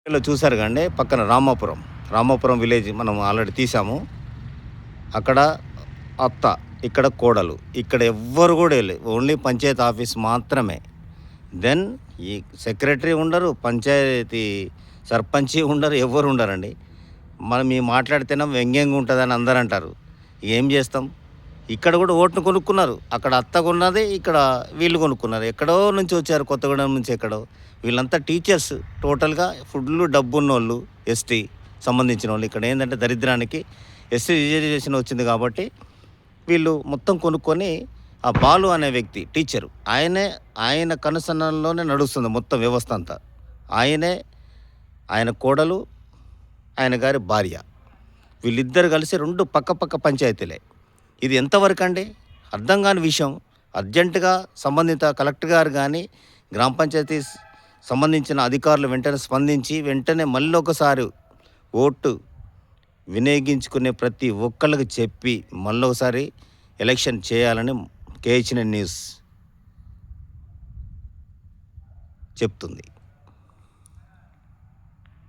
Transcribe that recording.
ఇలా చూసారు కండి పక్కన రామాపురం విలేజ్ మనం ఆల్రెడీ తీసాము. అక్కడ అత్త, ఇక్కడ కోడలు, ఇక్కడ ఎవ్వరు కూడా వెళ్ళి ఓన్లీ పంచాయతీ ఆఫీస్ మాత్రమే. దెన్ ఈ సెక్రటరీ ఉండరు, పంచాయతీ సర్పంచి ఉండరు, ఎవ్వరు ఉండరండి. మనం ఈ మాట్లాడితేనే వ్యంగ్యంగా ఉంటుందని అందరూ అంటారు. ఏం చేస్తాం? ఇక్కడ కూడా ఓటును కొనుక్కున్నారు. అక్కడ అత్త కొన్నది, ఇక్కడ వీళ్ళు కొనుక్కున్నారు. ఎక్కడో నుంచి వచ్చారు, కొత్తగూడెం నుంచి ఎక్కడో. వీళ్ళంతా టీచర్స్ టోటల్గా ఫుల్ డబ్బున్నోళ్ళు, ఎస్టీ సంబంధించిన వాళ్ళు. ఇక్కడ ఏంటంటే దరిద్రానికి ఎస్టీ రిజర్వేషన్ వచ్చింది కాబట్టి వీళ్ళు మొత్తం కొనుక్కొని ఆ బాలు అనే వ్యక్తి టీచరు, ఆయన కనుసన్నల్లోనే నడుస్తుంది మొత్తం వ్యవస్థ అంతా. ఆయన కోడలు, ఆయన గారి భార్య, వీళ్ళిద్దరు కలిసి 2 పక్క పంచాయతీలే. ఇది ఎంతవరకు అండి? అర్థం కాని విషయం. అర్జెంటుగా సంబంధిత కలెక్టర్ గారు కానీ గ్రామ పంచాయతీ సంబంధించిన అధికారులు వెంటనే స్పందించి వెంటనే మళ్ళీ ఒకసారి ఓటు వినియోగించుకునే ప్రతి ఒక్కళ్ళకి చెప్పి మళ్ళీ ఒకసారి ఎలక్షన్ చేయాలని కేహెచ్ఎన్ న్యూస్ చెప్తుంది.